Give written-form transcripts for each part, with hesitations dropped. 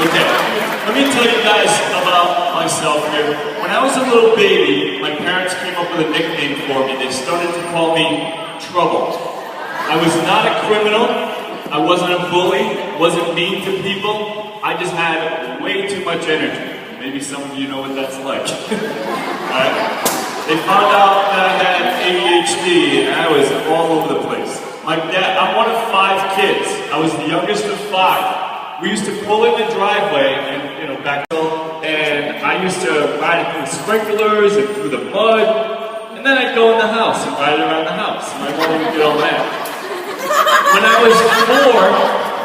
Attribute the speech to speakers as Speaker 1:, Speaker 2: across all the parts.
Speaker 1: Okay, let me tell you guys about myself here. When I was a little baby, my parents came up with a nickname for me. They started to call me Trouble. I was not a criminal. I wasn't a bully. Wasn't mean to people. I just had way too much energy. Maybe some of you know what that's like. Alright? They found out that I had ADHD and I was all over the place. My dad, I'm one of 5 kids. I was the youngest of 5. We used to pull in the driveway and, back and I used to ride through the sprinklers and through the mud, and then I'd go in the house and ride around the house. My mom would get all mad. When I was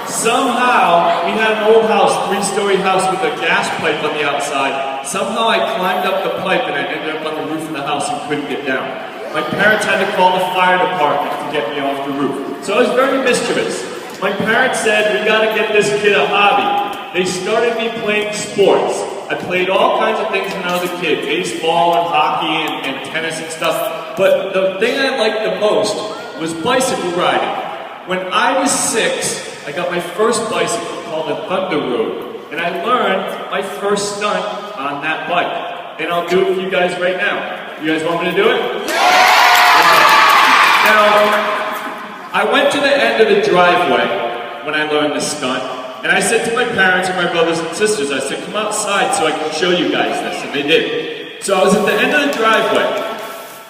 Speaker 1: 4, somehow, we had an old house, 3-story house with a gas pipe on the outside. Somehow I climbed up the pipe and I ended up on the roof of the house and couldn't get down. My parents had to call the fire department to get me off the roof. So I was very mischievous. My parents said, we gotta get this kid a hobby. They started me playing sports. I played all kinds of things when I was a kid, baseball and hockey and tennis and stuff. But the thing I liked the most was bicycle riding. When I was 6, I got my first bicycle called a Thunder Road. And I learned my first stunt on that bike. And I'll do it for you guys right now. You guys want me to do it? Okay. Now, I went to the end of the driveway when I learned this stunt, and I said to my parents and my brothers and sisters, I said, come outside so I can show you guys this, and they did. So I was at the end of the driveway,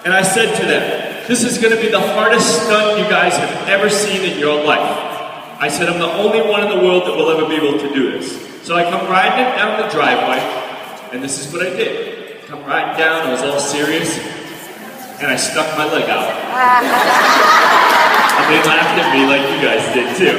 Speaker 1: and I said to them, this is going to be the hardest stunt you guys have ever seen in your life. I said, I'm the only one in the world that will ever be able to do this. So I come riding down the driveway, and this is what I did. Come riding down, I was all serious, and I stuck my leg out. And they laughed at me like you guys did too.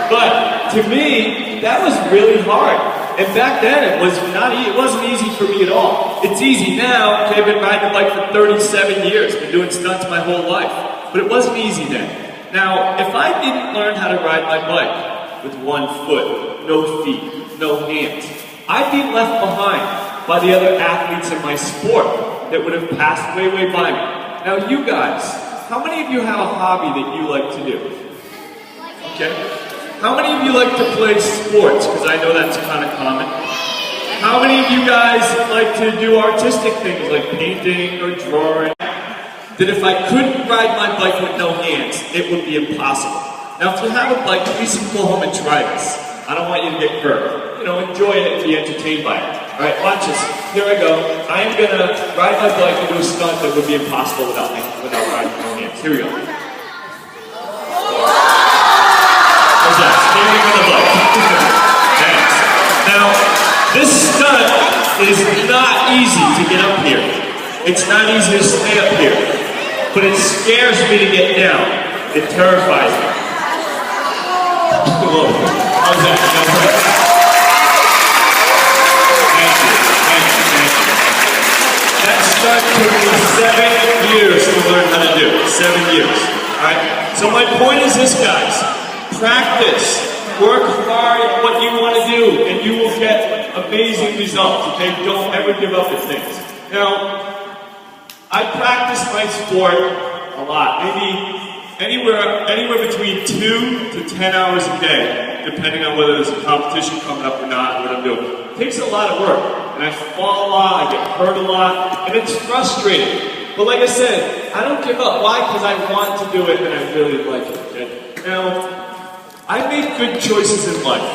Speaker 1: But to me, that was really hard. And back then, it wasn't easy for me at all. It's easy now. Okay, I've been riding a bike for 37 years. Been doing stunts my whole life. But it wasn't easy then. Now, if I didn't learn how to ride my bike with 1 foot, no feet, no hands, I'd be left behind by the other athletes in my sport that would have passed way, way by me. Now, you guys, how many of you have a hobby that you like to do? Okay. How many of you like to play sports? Because I know that's kind of common. How many of you guys like to do artistic things like painting or drawing? That if I couldn't ride my bike with no hands, it would be impossible. Now, if you have a bike, please go home and try this. I don't want you to get hurt. Enjoy it and be entertained by it. All right, watch this. Here I go. I am going to ride my bike and do a stunt that would be impossible without riding my hands. Here we go. How's that? Standing on the bike. Thanks. Now, this stunt is not easy to get up here. It's not easy to stay up here. But it scares me to get down. It terrifies me. Whoa. How's that? That stunt took me 7 years to learn how to do. 7 years. Alright? So my point is this, guys. Practice. Work hard at what you want to do, and you will get amazing results. Okay? Don't ever give up at things. Now, I practice my sport a lot. Maybe anywhere between 2 to 10 hours a day, depending on whether there's a competition coming up or not, what I'm doing. It takes a lot of work, and I fall a lot, I get hurt a lot, and it's frustrating. But like I said, I don't give up. Why? Because I want to do it, and I really like it. Okay? Now, I make good choices in life,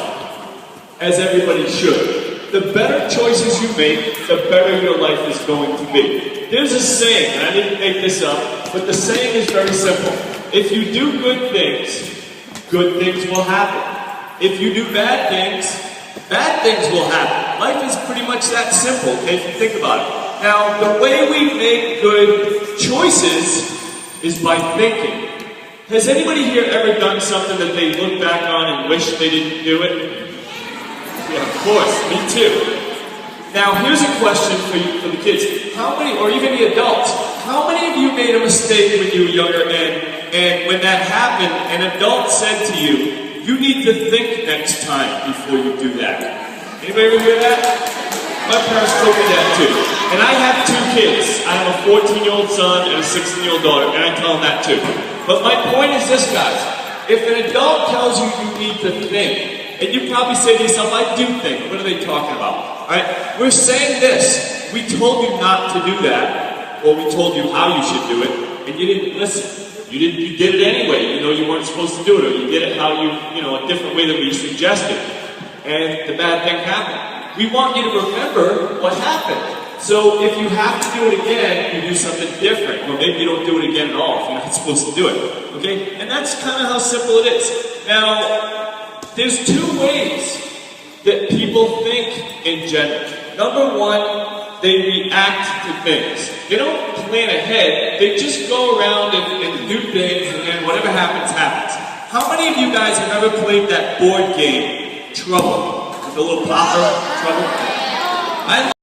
Speaker 1: as everybody should. The better choices you make, the better your life is going to be. There's a saying, and I didn't make this up, but the saying is very simple. If you do good things will happen. If you do bad things will happen. Life is pretty much that simple, okay, if you think about it. Now, the way we make good choices is by thinking. Has anybody here ever done something that they look back on and wish they didn't do it? Yeah, of course, me too. Now, here's a question for the kids. How many, or even the adults, how many of you made a mistake when you were younger and when that happened, an adult said to you, you need to think next time before you do that? Anybody ever hear that? My parents told me that too. And I have 2 kids. I have a 14-year-old son and a 16-year-old daughter, and I tell them that too. But my point is this, guys. If an adult tells you you need to think, And you probably say to yourself, I do think. What are they talking about? Alright? We're saying this. We told you not to do that, or we told you how you should do it, and you didn't listen. You did it anyway. You know you weren't supposed to do it, or you did it how a different way than we suggested. And the bad thing happened. We want you to remember what happened. So if you have to do it again, you do something different. Or maybe you don't do it again at all if you're not supposed to do it. Okay? And that's kind of how simple it is. Now, there's two ways that people think in general. Number one, they react to things. They don't plan ahead. They just go around and do things, and then whatever happens, happens. How many of you guys have ever played that board game, Trouble? With the little popper, Trouble?